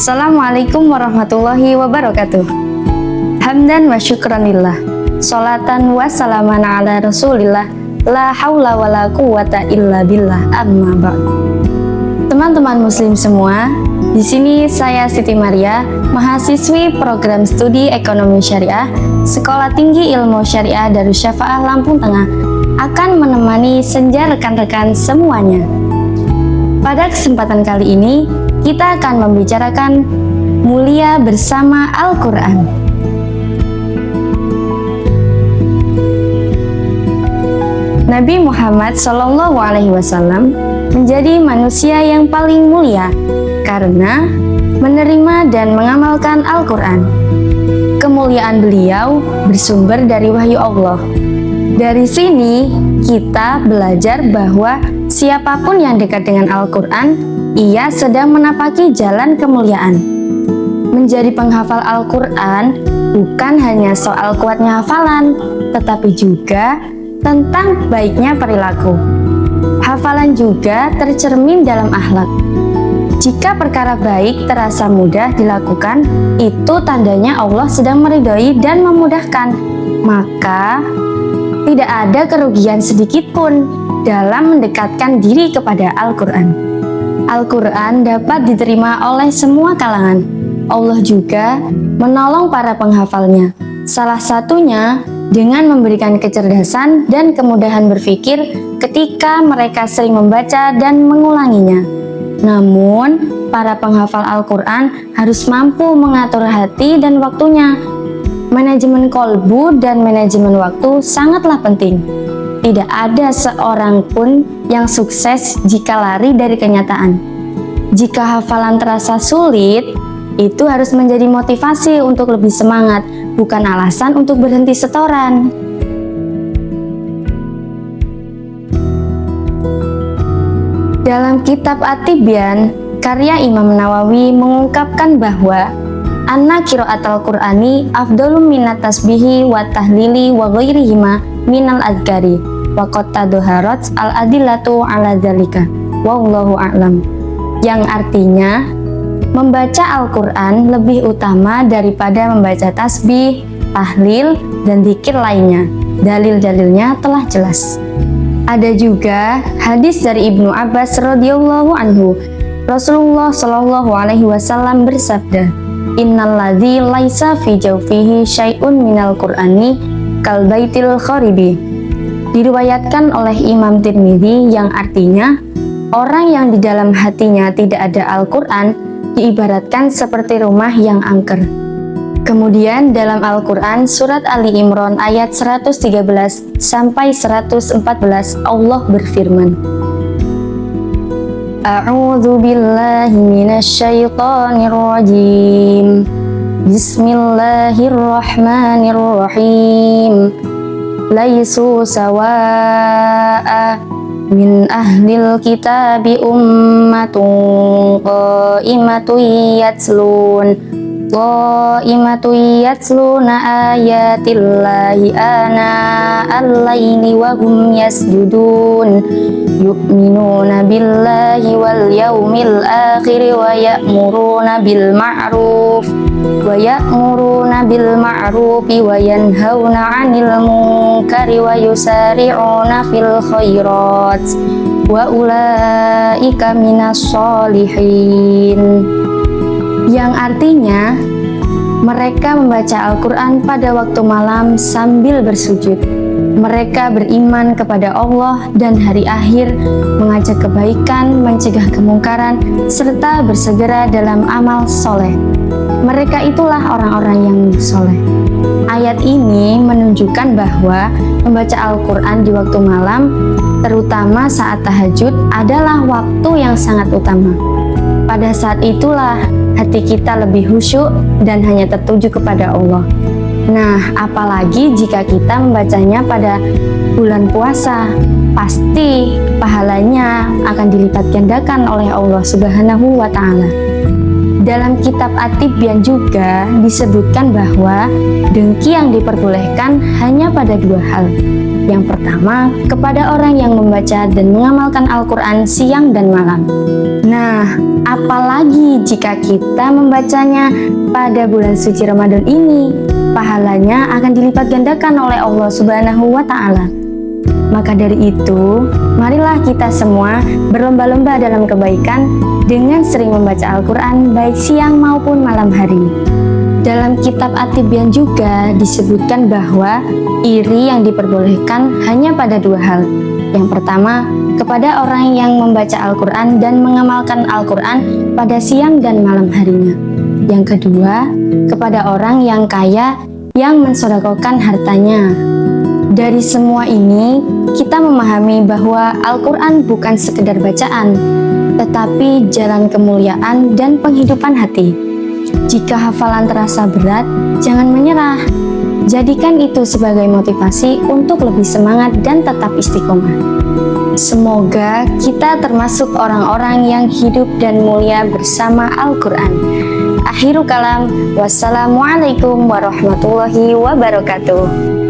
Assalamualaikum warahmatullahi wabarakatuh. Hamdan wa syukranillah, sholatan wa salaman ala rasulillah, la haula wa la quwata illa billah, amma ba'd. Teman-teman muslim semua, di sini saya Siti Maria, mahasiswi program studi ekonomi syariah Sekolah Tinggi Ilmu Syariah Darussyafa'ah Lampung Tengah, akan menemani senja rekan-rekan semuanya. Pada kesempatan kali ini, kita akan membicarakan mulia bersama Al-Quran. Nabi Muhammad SAW menjadi manusia yang paling mulia karena menerima dan mengamalkan Al-Quran. Kemuliaan beliau bersumber dari wahyu Allah. Dari sini kita belajar bahwa siapapun yang dekat dengan Al-Quran, ia sedang menapaki jalan kemuliaan. Menjadi penghafal Al-Quran bukan hanya soal kuatnya hafalan, tetapi juga tentang baiknya perilaku. Hafalan juga tercermin dalam akhlak. Jika perkara baik terasa mudah dilakukan, itu tandanya Allah sedang meridhoi dan memudahkan. Maka tidak ada kerugian sedikit pun dalam mendekatkan diri kepada Al-Quran. Al-Quran dapat diterima oleh semua kalangan. Allah juga menolong para penghafalnya. Salah satunya dengan memberikan kecerdasan dan kemudahan berpikir ketika mereka sering membaca dan mengulanginya. Namun, para penghafal Al-Quran harus mampu mengatur hati dan waktunya. Manajemen kolbu dan manajemen waktu sangatlah penting. Tidak ada seorang pun yang sukses jika lari dari kenyataan. Jika hafalan terasa sulit, itu harus menjadi motivasi untuk lebih semangat, bukan alasan untuk berhenti setoran. Dalam kitab At-Tibyan, karya Imam Nawawi mengungkapkan bahwa anna qiraatul Qur'ani afdalum minat tasbihi wa tahlili wa ghairihima minal adhkari wa qad tadhaharat al-adillatu ala dzalika wallahu a'lam, yang artinya membaca Al-Quran lebih utama daripada membaca tasbih, tahlil, dan dzikir lainnya. Dalil-dalilnya telah jelas. Ada juga hadis dari Ibnu Abbas radhiyallahu anhu. Rasulullah shallallahu alaihi wasallam bersabda, "Innalladzi laisa fi jawfihi syai'un minal Qur'ani kal baitil kharibi." Diriwayatkan oleh Imam Tirmidzi, yang artinya orang yang di dalam hatinya tidak ada Al-Quran diibaratkan seperti rumah yang angker. Kemudian dalam Al-Quran surat Ali Imran ayat 113 sampai 114 Allah berfirman, A'udzu billahi minasyaitonir rajim. Bismillahirrahmanirrahim. Laisu sawa'a min ahlil kitabi ummatun qa'imatun yatluna ayatillahi ana al-laili wa hum yasjudun yu'minuna billahi wal yawmil akhir wa ya'muruna bil ma'ruf wa yanhauna 'anil munkari wa yusari'una fil khairat wa ulaika minas sholihin, yang artinya mereka membaca Al-Quran pada waktu malam sambil bersujud. Mereka beriman kepada Allah dan hari akhir, mengajak kebaikan, mencegah kemungkaran, serta bersegera dalam amal soleh. Mereka itulah orang-orang yang soleh. Ayat ini menunjukkan bahwa membaca Al-Quran di waktu malam, terutama saat tahajud, adalah waktu yang sangat utama. Pada saat itulah hati kita lebih khusyuk dan hanya tertuju kepada Allah. Nah, apalagi jika kita membacanya pada bulan puasa, pasti pahalanya akan dilipat gandakan oleh Allah Subhanahu wa Ta'ala. Dalam kitab At-Tibyan juga disebutkan bahwa dengki yang diperbolehkan hanya pada dua hal. Yang pertama, kepada orang yang membaca dan mengamalkan Al-Quran siang dan malam. Nah, apalagi jika kita membacanya pada bulan suci Ramadan ini, pahalanya akan dilipat gandakan oleh Allah Subhanahu wa Ta'ala. Maka dari itu, marilah kita semua berlomba-lomba dalam kebaikan dengan sering membaca Al-Quran baik siang maupun malam hari. Dalam kitab At-Tibyan juga disebutkan bahwa iri yang diperbolehkan hanya pada dua hal. Yang pertama, kepada orang yang membaca Al-Quran dan mengamalkan Al-Quran pada siang dan malam harinya. Yang kedua, kepada orang yang kaya yang mensedekahkan hartanya. Dari semua ini, kita memahami bahwa Al-Quran bukan sekedar bacaan, tetapi jalan kemuliaan dan penghidupan hati. Jika hafalan terasa berat, jangan menyerah. Jadikan itu sebagai motivasi untuk lebih semangat dan tetap istiqomah. Semoga kita termasuk orang-orang yang hidup dan mulia bersama Al-Quran. Akhirul kalam, wassalamualaikum warahmatullahi wabarakatuh.